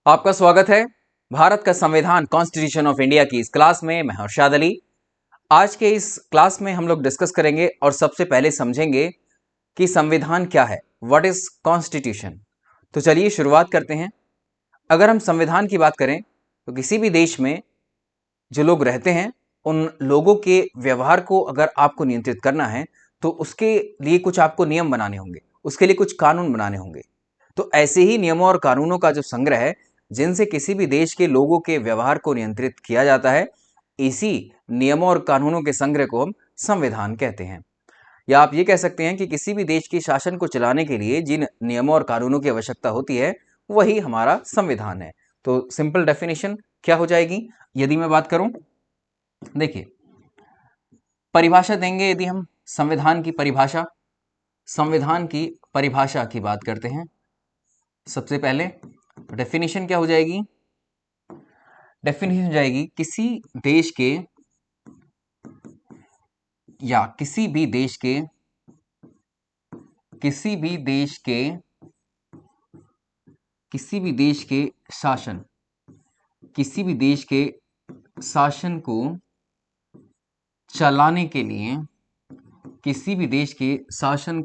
आपका स्वागत है भारत का संविधान कॉन्स्टिट्यूशन ऑफ इंडिया की इस क्लास में। मैं हर्षाद अली। आज के इस क्लास में हम लोग डिस्कस करेंगे और सबसे पहले समझेंगे कि संविधान क्या है, व्हाट इज कॉन्स्टिट्यूशन। तो चलिए शुरुआत करते हैं। अगर हम संविधान की बात करें तो किसी भी देश में जो लोग रहते हैं उन लोगों के व्यवहार को अगर आपको नियंत्रित करना है तो उसके लिए कुछ आपको नियम बनाने होंगे, उसके लिए कुछ कानून बनाने होंगे। तो ऐसे ही नियमों और कानूनों का जो संग्रह है जिनसे किसी भी देश के लोगों के व्यवहार को नियंत्रित किया जाता है, इसी नियमों और कानूनों के संग्रह को हम संविधान कहते हैं। या आप ये कह सकते हैं कि किसी भी देश के शासन को चलाने के लिए जिन नियमों और कानूनों की आवश्यकता होती है वही हमारा संविधान है। तो सिंपल डेफिनेशन क्या हो जाएगी यदि मैं बात करूं, देखिए परिभाषा देंगे। यदि हम संविधान की परिभाषा की बात करते हैं, सबसे पहले डेफिनेशन क्या हो जाएगी? डेफिनेशन हो जाएगी किसी देश के या किसी भी देश के शासन को चलाने के लिए किसी भी देश के शासन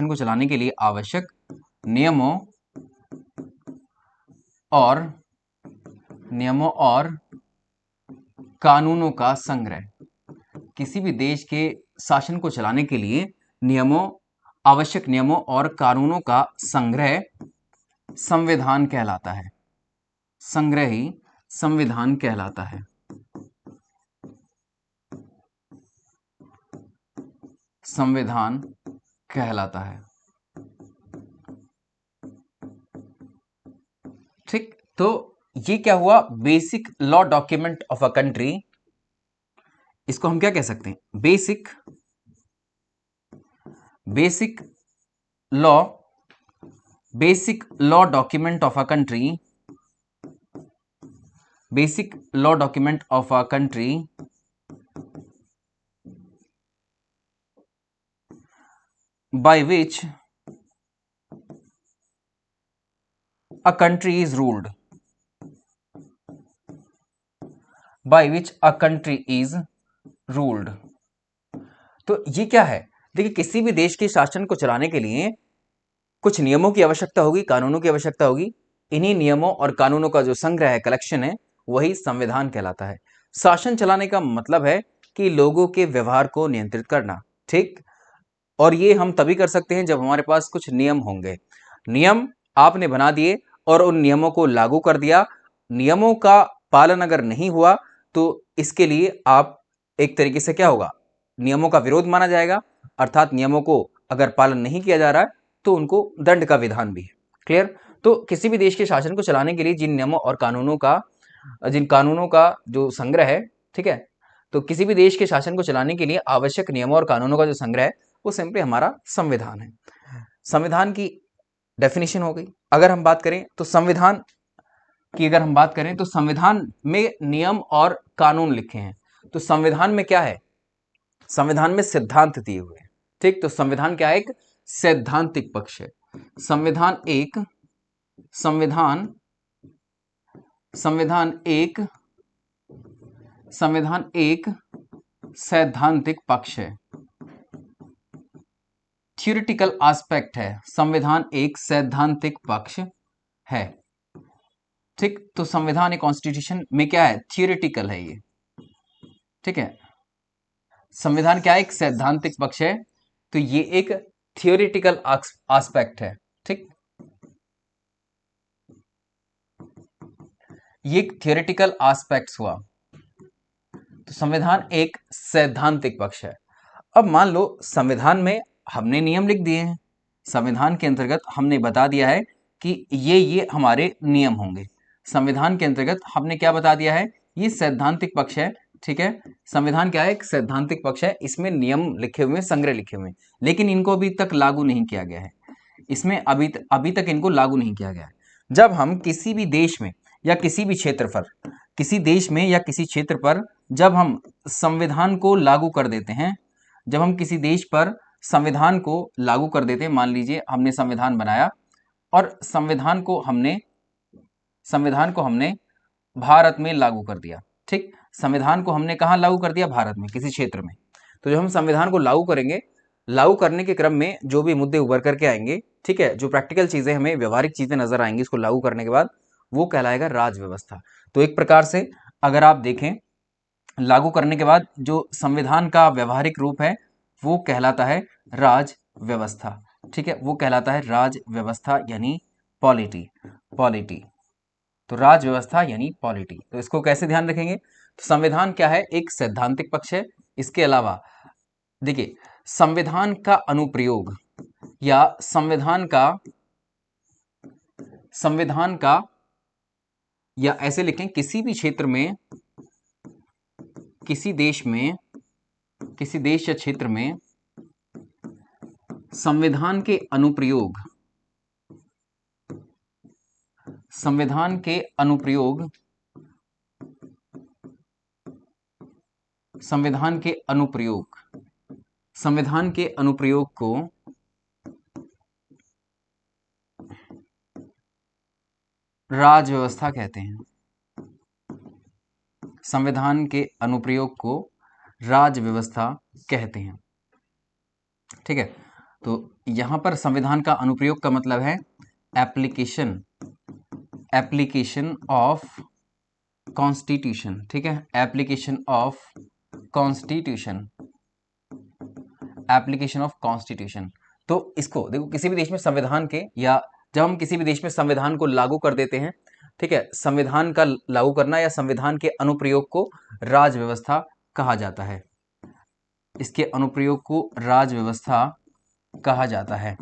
को चलाने के लिए आवश्यक नियमों और कानूनों का संग्रह। किसी भी देश के शासन को चलाने के लिए आवश्यक नियमों और कानूनों का संग्रह संविधान कहलाता है। संग्रह ही संविधान कहलाता है। संविधान कहलाता है। ठीक, तो ये क्या हुआ? Basic law document of a country. इसको हम क्या कह सकते हैं? Basic law document of a country. Basic law document of a country by which a country is ruled. तो ये क्या है? देखिए, किसी भी देश के शासन को चलाने के लिए कुछ नियमों की आवश्यकता होगी, कानूनों की आवश्यकता होगी। इन्हीं नियमों और कानूनों का जो संग्रह है, कलेक्शन है, वही संविधान कहलाता है। शासन चलाने का मतलब है कि लोगों के व्यवहार को नियंत्रित करना। ठीक, और ये हम तभी कर सकते हैं जब हमारे पास कुछ नियम होंगे। नियम आपने बना दिए और उन नियमों को लागू कर दिया। नियमों का पालन अगर नहीं हुआ तो इसके लिए आप एक तरीके से क्या होगा? नियमों का विरोध माना जाएगा, अर्थात नियमों को अगर पालन नहीं किया जा रहा है तो उनको दंड का विधान भी है। क्लियर? तो किसी भी देश के शासन को चलाने के लिए जिन नियमों और कानूनों का जो संग्रह है, ठीक है, तो किसी भी देश के शासन को चलाने के लिए आवश्यक नियमों और कानूनों का जो संग्रह है वो सिंपली हमारा संविधान है। संविधान की डेफिनेशन हो गई। अगर हम बात करें तो संविधान में नियम और कानून लिखे हैं। तो संविधान में क्या है? संविधान में सिद्धांत दिए हुए हैं। ठीक, तो संविधान क्या है? एक सैद्धांतिक पक्ष है। संविधान एक सैद्धांतिक पक्ष है, थ्योरेटिकल एस्पेक्ट है। संविधान एक सैद्धांतिक पक्ष है। ठीक, तो संविधान एक कॉन्स्टिट्यूशन में क्या है? थ्योरेटिकल है ये। ठीक है, संविधान क्या है? एक सैद्धांतिक पक्ष है, तो ये एक थ्योरेटिकल एस्पेक्ट है। ठीक, ये एक थ्योरेटिकल एस्पेक्ट्स हुआ। तो संविधान एक सैद्धांतिक पक्ष है। अब मान लो संविधान में हमने नियम लिख दिए हैं। संविधान के अंतर्गत हमने बता दिया है कि ये हमारे नियम होंगे। संविधान के अंतर्गत हमने क्या बता दिया है? ये सैद्धांतिक पक्ष है। ठीक है, संविधान क्या है? एक सैद्धांतिक पक्ष है। इसमें नियम लिखे हुए, संग्रह लिखे हुए, लेकिन इनको अभी तक लागू नहीं किया गया है। इसमें अभी तक इनको लागू नहीं किया गया है। जब हम किसी भी देश में या किसी भी क्षेत्र पर, किसी देश में या किसी क्षेत्र पर जब हम संविधान को लागू कर देते हैं, जब हम किसी देश पर संविधान को लागू कर देते हैं, मान लीजिए हमने संविधान बनाया और संविधान को हमने भारत में लागू कर दिया। ठीक, संविधान को हमने कहाँ लागू कर दिया? भारत में, किसी क्षेत्र में। तो जब हम संविधान को लागू करेंगे, लागू करने के क्रम में जो भी मुद्दे उभर करके आएंगे, ठीक है, जो प्रैक्टिकल चीजें हमें व्यवहारिक चीजें नजर आएंगी इसको लागू करने के बाद, वो कहलाएगा राज व्यवस्था। तो एक प्रकार से अगर आप देखें, लागू करने के बाद जो संविधान का व्यवहारिक रूप है वो कहलाता है राज व्यवस्था। ठीक है, वो कहलाता है राज व्यवस्था यानी पॉलिटी। तो राज व्यवस्था यानी पॉलिटी। तो इसको कैसे ध्यान रखेंगे? तो संविधान क्या है? एक सैद्धांतिक पक्ष है। इसके अलावा देखिए, संविधान का अनुप्रयोग या संविधान का या ऐसे लिखें, किसी भी क्षेत्र में, किसी देश या क्षेत्र में संविधान के अनुप्रयोग को राज व्यवस्था कहते हैं। संविधान के अनुप्रयोग को राज व्यवस्था कहते हैं। ठीक है, तो यहां पर संविधान का अनुप्रयोग का मतलब है एप्लीकेशन ऑफ कॉन्स्टिट्यूशन। ठीक है, एप्लीकेशन ऑफ कॉन्स्टिट्यूशन। तो इसको देखो, किसी भी देश में संविधान के, या जब हम किसी भी देश में संविधान को लागू कर देते हैं, ठीक है, संविधान का लागू करना या संविधान के अनुप्रयोग को राज व्यवस्था कहा जाता है। इसके अनुप्रयोग को राज व्यवस्था कहा जाता है।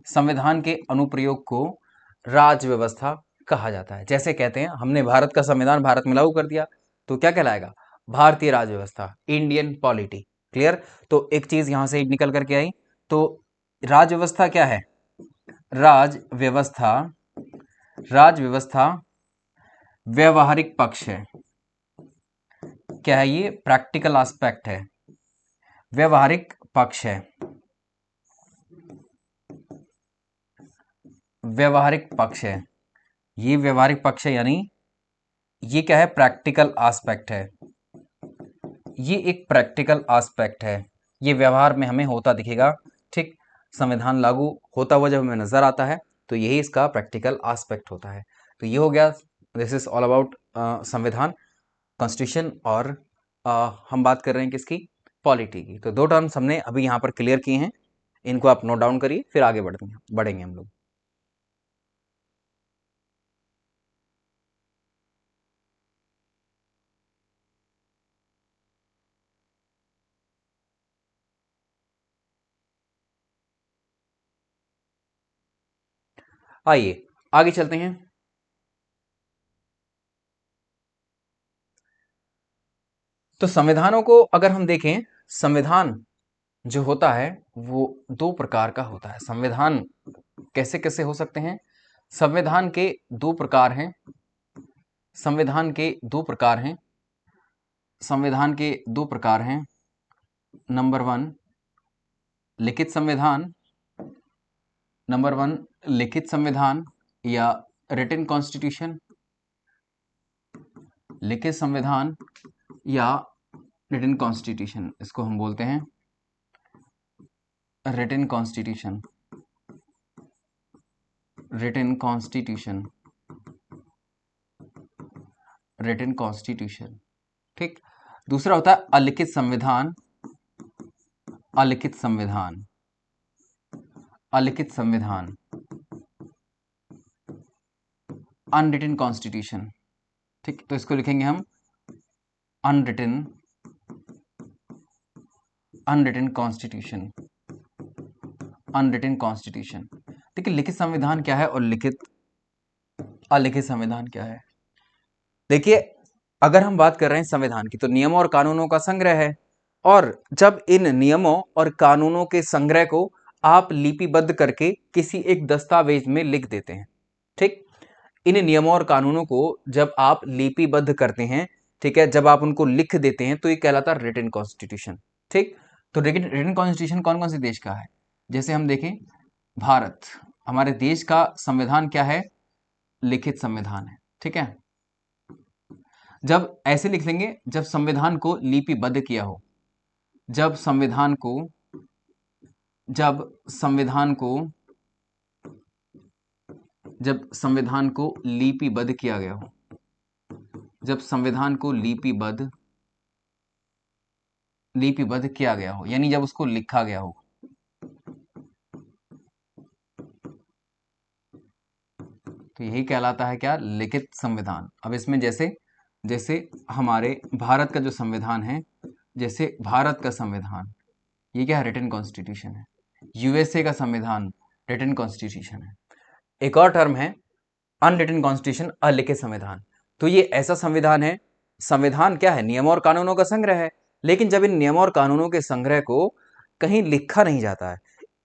संविधान के अनुप्रयोग को राज व्यवस्था कहा जाता है। जैसे कहते हैं हमने भारत का संविधान भारत में लागू कर दिया, तो क्या कहलाएगा? भारतीय राज व्यवस्था, इंडियन पॉलिटी। क्लियर? तो एक चीज यहां से निकल करके आई। तो राज व्यवस्था क्या है? राज व्यवस्था व्यवहारिक पक्ष है। क्या है ये? प्रैक्टिकल एस्पेक्ट है, व्यवहारिक पक्ष है। व्यवहारिक पक्ष है, ये व्यवहारिक पक्ष है, यानी ये क्या है? प्रैक्टिकल एस्पेक्ट है। ये एक प्रैक्टिकल एस्पेक्ट है, ये व्यवहार में हमें होता दिखेगा। ठीक, संविधान लागू होता हुआ जब हमें नजर आता है तो यही इसका प्रैक्टिकल एस्पेक्ट होता है। तो ये हो गया, दिस इज ऑल अबाउट संविधान, कॉन्स्टिट्यूशन। और हम बात कर रहे हैं किसकी? पॉलिटी की। तो दो टर्म्स हमने अभी यहाँ पर क्लियर किए हैं, इनको आप नोट डाउन करिए, फिर आगे बढ़ेंगे हम लोग। आइए आगे चलते हैं। तो संविधानों को अगर हम देखें, संविधान जो होता है वो दो प्रकार का होता है। संविधान कैसे कैसे हो सकते हैं? संविधान के दो प्रकार हैं। संविधान के दो प्रकार हैं। नंबर वन, लिखित संविधान या रिटन कॉन्स्टिट्यूशन। लिखित संविधान या रिटन कॉन्स्टिट्यूशन, इसको हम बोलते हैं रिटन कॉन्स्टिट्यूशन। ठीक। दूसरा होता है अलिखित संविधान। Unwritten constitution. ठीक, तो इसको लिखेंगे हम अनरिटन कॉन्स्टिट्यूशन। ठीक है, लिखित संविधान क्या है और अलिखित संविधान क्या है? देखिए, अगर हम बात कर रहे हैं संविधान की, तो नियमों और कानूनों का संग्रह है, और जब इन नियमों और कानूनों के संग्रह को आप लिपिबद्ध करके किसी एक दस्तावेज में लिख देते हैं, ठीक, इन नियमों और कानूनों को जब आप लिपिबद्ध करते हैं, ठीक है, जब आप उनको लिख देते हैं तो ये कहलाता है रिटन कॉन्स्टिट्यूशन। ठीक, तो रिटन कॉन्स्टिट्यूशन कौन कौन से देश का है? जैसे हम देखें, भारत, हमारे देश का संविधान क्या है? लिखित संविधान है। ठीक है, जब ऐसे लिख लेंगे, जब संविधान को लिपिबद्ध किया हो, जब संविधान को जब संविधान को जब संविधान को लिपिबद्ध किया गया हो, जब संविधान को लिपिबद्ध किया गया हो, यानी जब उसको लिखा गया हो, तो यही कहलाता है क्या? लिखित संविधान। अब इसमें जैसे जैसे हमारे भारत का जो संविधान है, जैसे भारत का संविधान, ये क्या है? रिटन कॉन्स्टिट्यूशन है। यूएसए का संविधान रिटन कॉन्स्टिट्यूशन है। एक और टर्म है अनरिटन कॉन्स्टिट्यूशन, अलिखित संविधान। तो ये ऐसा संविधान है, संविधान क्या है? नियमों और कानूनों का संग्रह है, लेकिन जब इन नियमों और कानूनों के संग्रह को कहीं लिखा नहीं जाता है,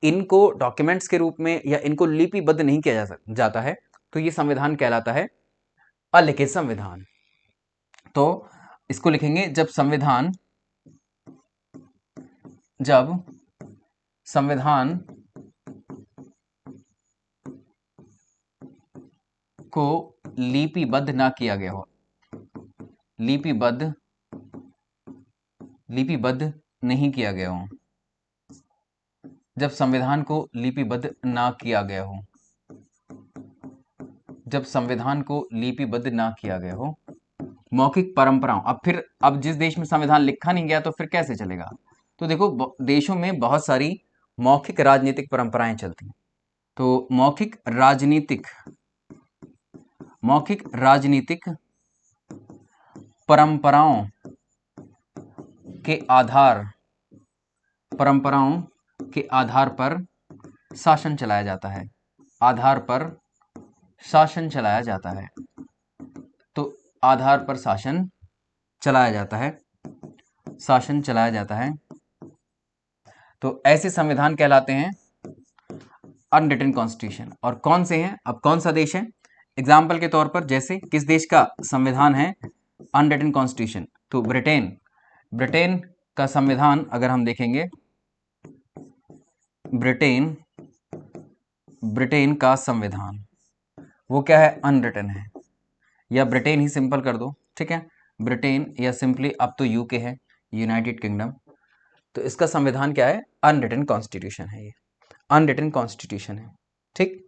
इनको डॉक्यूमेंट्स के रूप में या इनको लिपिबद्ध नहीं किया जाता है, तो ये संविधान कहलाता है अलिखित संविधान। तो इसको लिखेंगे, जब संविधान को लिपिबद्ध ना किया गया हो, लिपिबद्ध नहीं किया गया हो, जब संविधान को लिपिबद्ध ना किया गया हो, जब संविधान को लिपिबद्ध ना किया गया हो, मौखिक परंपराओं, अब जिस देश में संविधान लिखा नहीं गया तो फिर कैसे चलेगा? तो देखो, देशों में बहुत सारी मौखिक राजनीतिक परंपराएं चलती हैं। तो मौखिक राजनीतिक परंपराओं के आधार पर शासन चलाया जाता है, तो आधार पर शासन चलाया जाता है, तो ऐसे संविधान कहलाते हैं अनरिटन कॉन्स्टिट्यूशन। और कौन से हैं? अब कौन सा देश है? एग्जाम्पल के तौर पर, जैसे किस देश का संविधान है अनरिटन कॉन्स्टिट्यूशन? तो ब्रिटेन का संविधान अगर हम देखेंगे, ब्रिटेन का संविधान वो क्या है? अनरिटन है, या ब्रिटेन ही सिंपल कर दो, ठीक है, ब्रिटेन, या सिंपली अब तो यूके है, यूनाइटेड किंगडम। तो इसका संविधान क्या है? अनरिटन कॉन्स्टिट्यूशन है, ये अनरिटन कॉन्स्टिट्यूशन है। ठीक,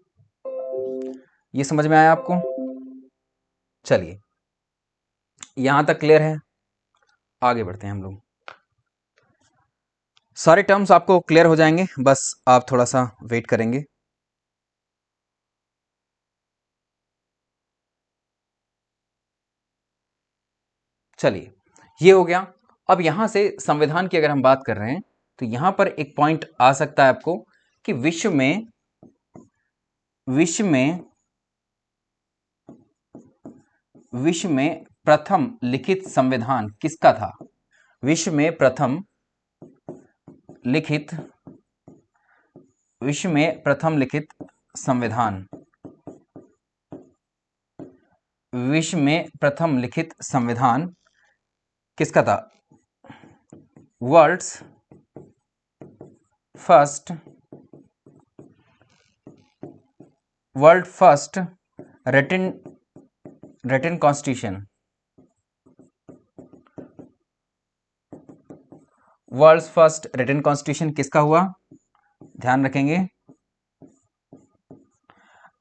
ये समझ में आया आपको? चलिए, यहां तक क्लियर है? आगे बढ़ते हैं हम लोग। सारे टर्म्स आपको क्लियर हो जाएंगे, बस आप थोड़ा सा वेट करेंगे। चलिए, ये हो गया। अब यहां से संविधान की अगर हम बात कर रहे हैं, तो यहां पर एक पॉइंट आ सकता है आपको कि विश्व में प्रथम लिखित संविधान किसका था? विश्व में प्रथम लिखित संविधान, विश्व में प्रथम लिखित संविधान किसका था? World's first written constitution, world's first written constitution किसका हुआ? ध्यान रखेंगे,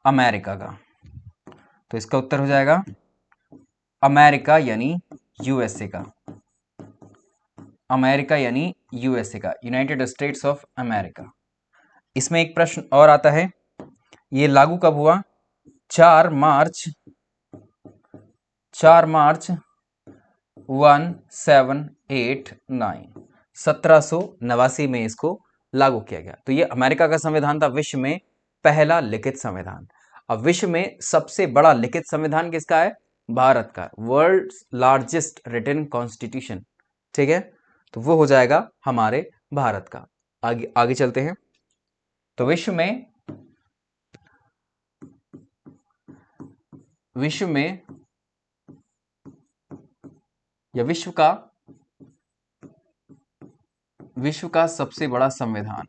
अमेरिका का। तो इसका उत्तर हो जाएगा अमेरिका, यानी यूएसए का, यूनाइटेड स्टेट्स ऑफ अमेरिका। इसमें एक प्रश्न और आता है, ये लागू कब हुआ? 4 मार्च 1789 में इसको लागू किया गया। तो ये अमेरिका का संविधान था, विश्व में पहला लिखित संविधान। अब विश्व में सबसे बड़ा लिखित संविधान किसका है? भारत का, वर्ल्ड्स लार्जेस्ट रिटन कॉन्स्टिट्यूशन, ठीक है, तो वो हो जाएगा हमारे भारत का। आगे चलते हैं। तो विश्व में विश्व में या विश्व का सबसे बड़ा संविधान,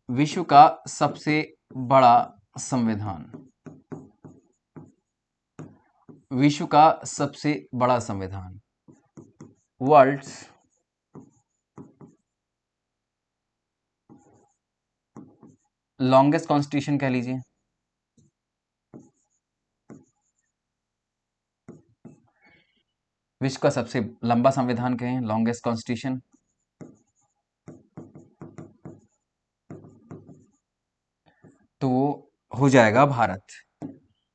विश्व का सबसे बड़ा संविधान, विश्व का सबसे बड़ा संविधान, वर्ल्ड्स लॉन्गेस्ट कॉन्स्टिट्यूशन कह लीजिए, विश्व का सबसे लंबा संविधान कहें, लॉन्गेस्ट कॉन्स्टिट्यूशन, तो वो हो जाएगा भारत,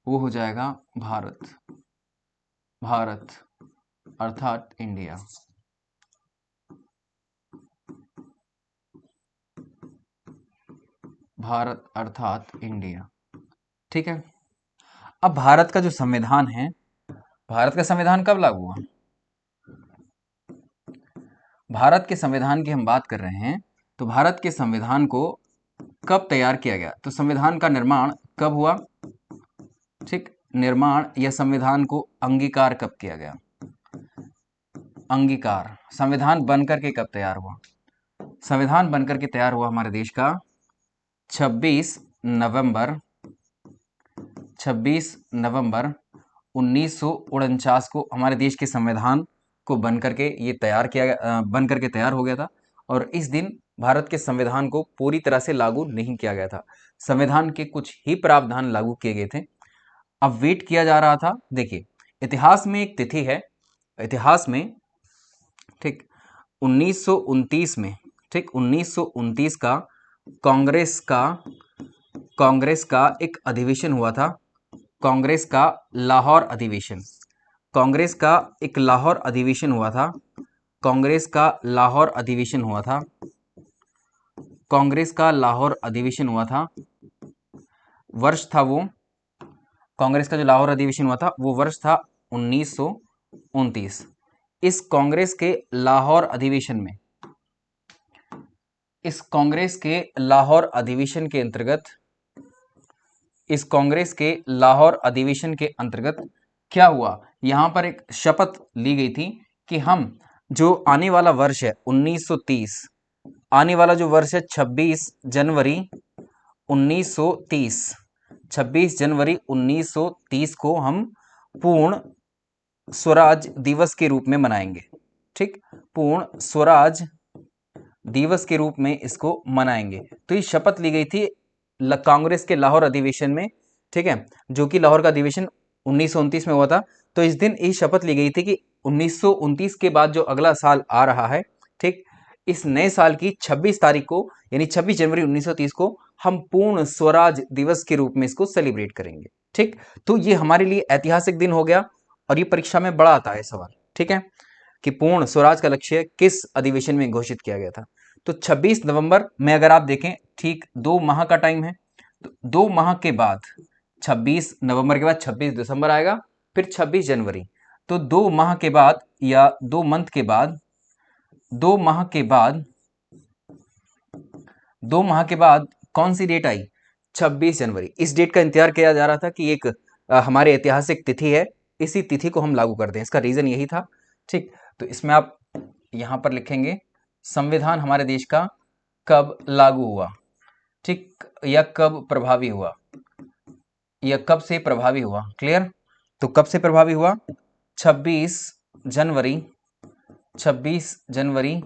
वो हो जाएगा भारत, भारत अर्थात इंडिया। भारत अर्थात इंडिया, ठीक है। अब भारत का जो संविधान है, भारत का संविधान कब लागू हुआ? भारत के संविधान की हम बात कर रहे हैं, तो भारत के संविधान को कब तैयार किया गया? तो संविधान का निर्माण कब हुआ? ठीक, निर्माण या संविधान को अंगीकार कब किया गया? अंगीकार, संविधान बनकर के कब तैयार हुआ? संविधान बनकर के तैयार हुआ हमारे देश का 26 नवंबर 1949 को हमारे देश के संविधान को बनकर के ये तैयार किया गया, बनकर के तैयार हो गया था। और इस दिन भारत के संविधान को पूरी तरह से लागू नहीं किया गया था, संविधान के कुछ ही प्रावधान लागू किए गए थे। अब वेट किया जा रहा था। देखिए, इतिहास में एक तिथि है, इतिहास में, ठीक, 1929 में, ठीक, 1929 का कांग्रेस का एक अधिवेशन हुआ था, कांग्रेस का लाहौर अधिवेशन, कांग्रेस का एक लाहौर अधिवेशन हुआ था, कांग्रेस का लाहौर अधिवेशन हुआ था, कांग्रेस का लाहौर अधिवेशन हुआ था। वर्ष था वो, कांग्रेस का जो लाहौर अधिवेशन हुआ था वो वर्ष था 1929। इस कांग्रेस के लाहौर अधिवेशन में, इस कांग्रेस के लाहौर अधिवेशन के अंतर्गत, इस कांग्रेस के लाहौर अधिवेशन के अंतर्गत क्या हुआ? यहां पर एक शपथ ली गई थी कि हम जो आने वाला वर्ष है 1930, आने वाला जो वर्ष है 26 जनवरी 1930, 26 जनवरी 1930 को हम पूर्ण स्वराज दिवस के रूप में मनाएंगे। ठीक, पूर्ण स्वराज दिवस के रूप में इसको मनाएंगे। तो ये शपथ ली गई थी कांग्रेस के लाहौर अधिवेशन में, ठीक है, जो कि लाहौर का अधिवेशन 1929 में हुआ था। तो इस दिन ये शपथ ली गई थी कि 1929 के बाद जो अगला साल आ रहा है, ठीक, इस नए साल की 26 तारीख को, यानी 26 जनवरी 1930 को हम पूर्ण स्वराज दिवस के रूप में इसको सेलिब्रेट करेंगे। ठीक, तो ये हमारे लिए ऐतिहासिक दिन हो गया और ये परीक्षा में बड़ा आता है सवाल, ठीक है, कि पूर्ण स्वराज का लक्ष्य किस अधिवेशन में घोषित किया गया था। तो 26 नवंबर में अगर आप देखें, ठीक 2 माह का टाइम है, तो 2 माह के बाद 26 नवंबर के बाद 26 दिसंबर आएगा, फिर 26 जनवरी। तो 2 माह के बाद या 2 मंथ के बाद, 2 माह के बाद, 2 माह के बाद कौन सी डेट आई? 26 जनवरी। इस डेट का इंतजार किया जा रहा था कि एक हमारे ऐतिहासिक तिथि है, इसी तिथि को हम लागू कर दें, इसका रीजन यही था। ठीक, तो इसमें आप यहां पर लिखेंगे संविधान हमारे देश का कब लागू हुआ, ठीक, या कब प्रभावी हुआ, या कब से प्रभावी हुआ। क्लियर? तो कब से प्रभावी हुआ? 26 जनवरी, 26 जनवरी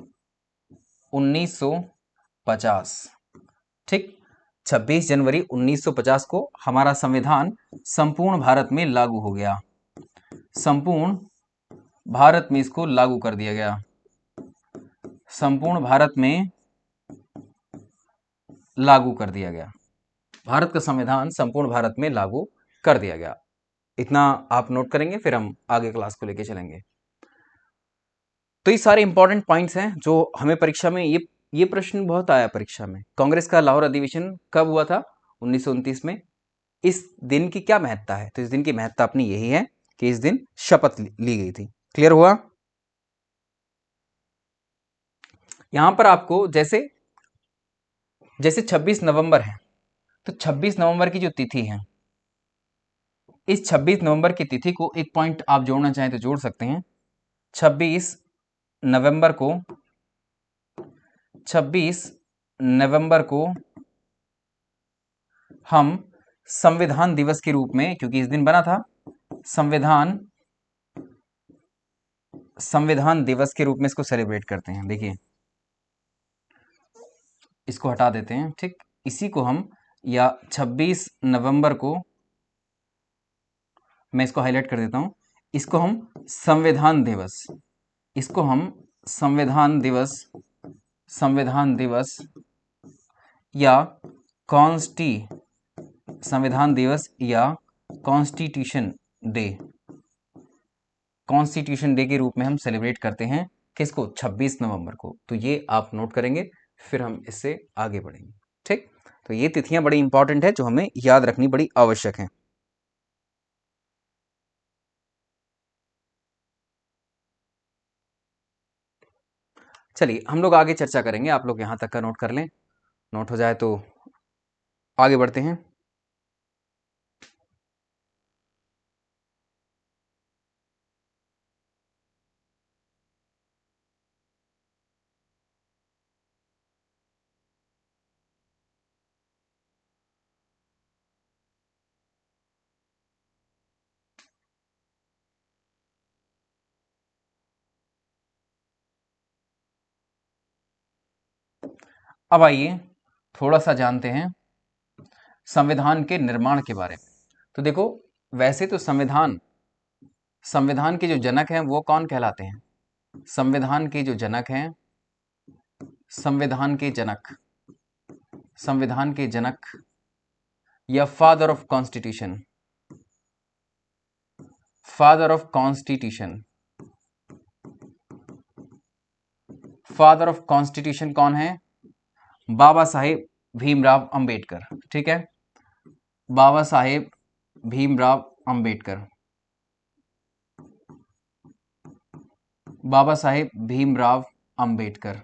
1950। ठीक, 26 जनवरी 1950 को हमारा संविधान संपूर्ण भारत में लागू हो गया, संपूर्ण भारत में इसको लागू कर दिया गया, संपूर्ण भारत में लागू कर दिया गया, भारत का संविधान संपूर्ण भारत में लागू कर दिया गया। इतना आप नोट करेंगे, फिर हम आगे क्लास को लेके चलेंगे। तो ये सारे इंपॉर्टेंट पॉइंट्स हैं जो हमें परीक्षा में, ये प्रश्न बहुत आया परीक्षा में। कांग्रेस का लाहौर अधिवेशन कब हुआ था? 1929 में। इस दिन की क्या महत्ता है? तो इस दिन की महत्ता अपनी यही है कि इस दिन शपथ ली गई थी। क्लियर हुआ? यहां पर आपको जैसे 26 नवंबर है, तो 26 नवंबर की जो तिथि है, इस 26 नवंबर की तिथि को एक पॉइंट आप जोड़ना चाहें तो जोड़ सकते हैं। 26 नवंबर को 26 नवंबर को हम संविधान दिवस के रूप में, क्योंकि इस दिन बना था, संविधान दिवस के रूप में इसको सेलिब्रेट करते हैं। देखिए इसको हटा देते हैं, ठीक। इसी को हम, या 26 नवंबर को, मैं इसको हाईलाइट कर देता हूं, इसको हम संविधान दिवस, इसको हम संविधान दिवस या संविधान दिवस या कॉन्स्टिट्यूशन डे के रूप में हम सेलिब्रेट करते हैं। किसको? 26 नवंबर को। तो ये आप नोट करेंगे, फिर हम इससे आगे बढ़ेंगे, ठीक। तो ये तिथियां बड़ी इंपॉर्टेंट है जो हमें याद रखनी बड़ी आवश्यक है। चलिए हम लोग आगे चर्चा करेंगे, आप लोग यहां तक का नोट कर लें, नोट हो जाए तो आगे बढ़ते हैं। अब आइए थोड़ा सा जानते हैं संविधान के निर्माण के बारे में। तो देखो, वैसे तो संविधान के जो जनक हैं वो कौन कहलाते हैं? संविधान के जो जनक हैं, संविधान के जनक या father of constitution, father of constitution कौन है? बाबा साहेब भीमराव अंबेडकर, ठीक है। बाबा साहेब भीमराव अंबेडकर, बाबा साहेब भीमराव अंबेडकर,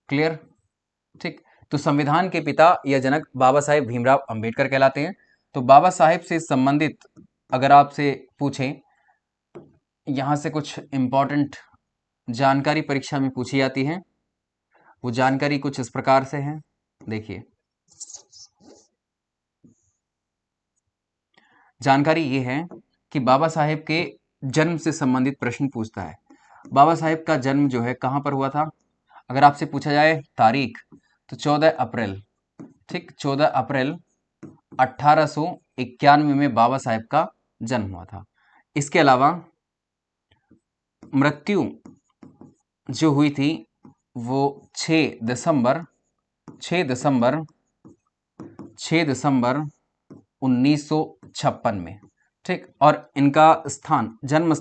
क्लियर, ठीक। तो संविधान के पिता या जनक बाबा साहेब भीमराव अंबेडकर कहलाते हैं। तो बाबा साहेब से संबंधित अगर आपसे पूछें, यहां से कुछ इंपॉर्टेंट जानकारी परीक्षा में पूछी जाती है, वो जानकारी कुछ इस प्रकार से है। देखिए, जानकारी ये है कि बाबा साहेब के जन्म से संबंधित प्रश्न पूछता है। बाबा साहेब का जन्म जो है कहां पर हुआ था? अगर आपसे पूछा जाए तारीख, तो 14 अप्रैल, ठीक, 14 अप्रैल 1891 में बाबा साहेब का जन्म हुआ था। इसके अलावा मृत्यु जो हुई थी वो 6 दिसंबर 1956 में, ठीक। और इनका जन्म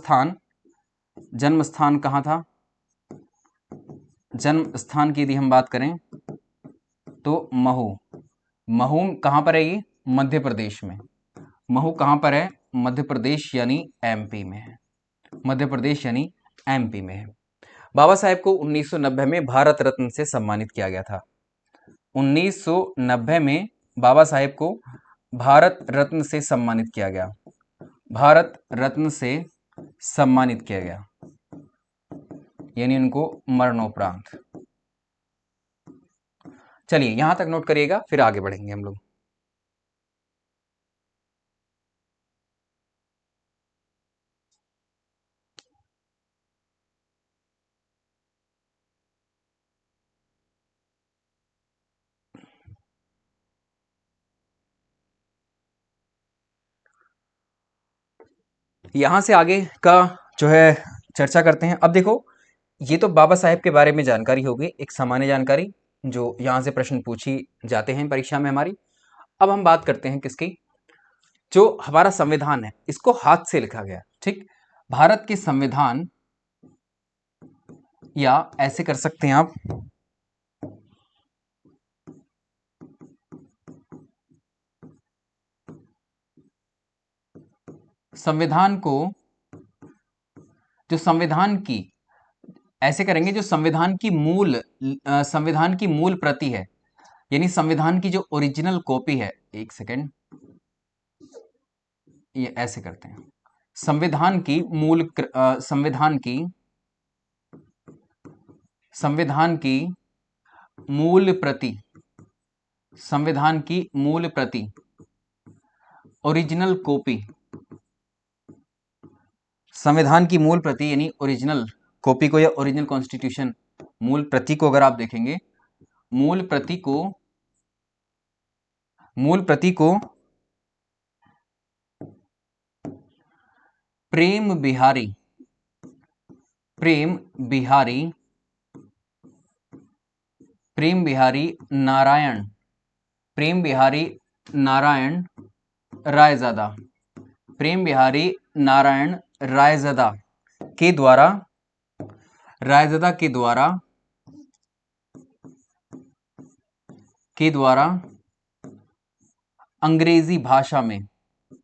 स्थान कहाँ था? जन्म स्थान की यदि हम बात करें तो महू कहाँ पर है? ये मध्य प्रदेश में। महू कहाँ पर है? मध्य प्रदेश यानी एमपी में है, मध्य प्रदेश यानी एमपी में है। बाबा साहेब को 1990 में भारत रत्न से सम्मानित किया गया था। 1990 में बाबा साहेब को भारत रत्न से सम्मानित किया गया, भारत रत्न से सम्मानित किया गया, यानी उनको मरणोपरांत। चलिए यहां तक नोट करिएगा, फिर आगे बढ़ेंगे हम लोग। यहां से आगे का जो है चर्चा करते हैं। अब देखो, ये तो बाबा साहेब के बारे में जानकारी होगी, एक सामान्य जानकारी जो यहां से प्रश्न पूछी जाते हैं परीक्षा में हमारी। अब हम बात करते हैं किसकी? जो हमारा संविधान है इसको हाथ से लिखा गया, ठीक। भारत के संविधान, या ऐसे कर सकते हैं आप, संविधान को, जो संविधान की, ऐसे करेंगे, जो संविधान की मूल प्रति है, यानी संविधान की जो ओरिजिनल कॉपी है, एक सेकेंड, ये ऐसे करते हैं, संविधान की संविधान की मूल प्रति, संविधान की मूल प्रति, ओरिजिनल कॉपी, संविधान की मूल प्रति यानी ओरिजिनल कॉपी को या ओरिजिनल कॉन्स्टिट्यूशन, मूल प्रति को अगर आप देखेंगे, मूल प्रति को प्रेम बिहारी नारायण रायज़ादा, प्रेम बिहारी नारायण रायज़ादा के द्वारा अंग्रेजी भाषा में,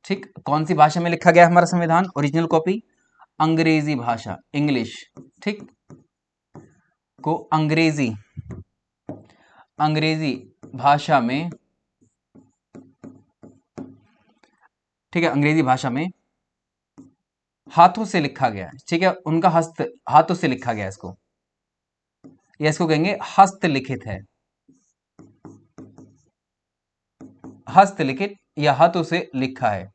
ठीक, कौन सी भाषा में लिखा गया हमारा संविधान, ओरिजिनल कॉपी, अंग्रेजी भाषा, इंग्लिश, ठीक, को अंग्रेजी भाषा में, ठीक है, अंग्रेजी भाषा में हाथों से लिखा गया है, ठीक है, उनका हाथों से लिखा गया है इसको, या इसको कहेंगे हस्तलिखित है, हस्तलिखित या हाथों से लिखा है,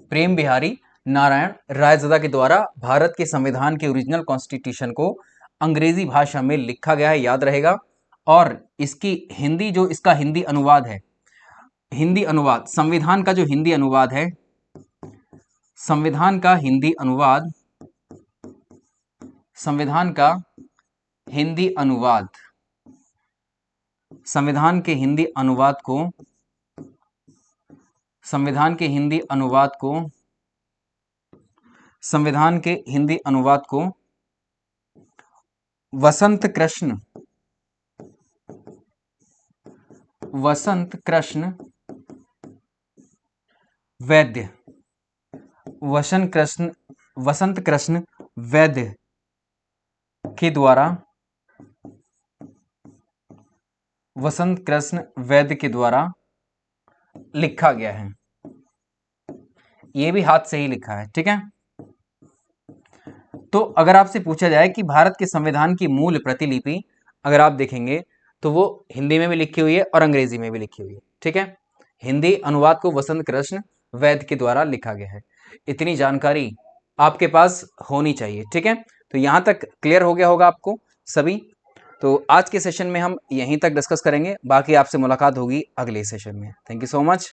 प्रेम बिहारी नारायण रायज़ादा के द्वारा भारत के संविधान के ओरिजिनल कॉन्स्टिट्यूशन को अंग्रेजी भाषा में लिखा गया है, याद रहेगा। और इसकी हिंदी, जो इसका हिंदी अनुवाद है, हिंदी अनुवाद, संविधान का जो हिंदी अनुवाद है, संविधान का हिंदी अनुवाद, संविधान का हिंदी अनुवाद, संविधान के हिंदी अनुवाद को, संविधान के हिंदी अनुवाद को, संविधान के हिंदी अनुवाद को वसंत कृष्ण वैद्य, वसंत कृष्ण वैद्य के द्वारा, वसंत कृष्ण वैद्य के द्वारा लिखा गया है। ये भी हाथ से ही लिखा है, ठीक है। तो अगर आपसे पूछा जाए कि भारत के संविधान की मूल प्रतिलिपि अगर आप देखेंगे तो वो हिंदी में भी लिखी हुई है और अंग्रेजी में भी लिखी हुई है, ठीक है। हिंदी अनुवाद को वसंत कृष्ण वैद्य के द्वारा लिखा गया है। इतनी जानकारी आपके पास होनी चाहिए, ठीक है। तो यहाँ तक क्लियर हो गया होगा आपको सभी। तो आज के सेशन में हम यहीं तक डिस्कस करेंगे, बाकी आपसे मुलाकात होगी अगले सेशन में। Thank you so much.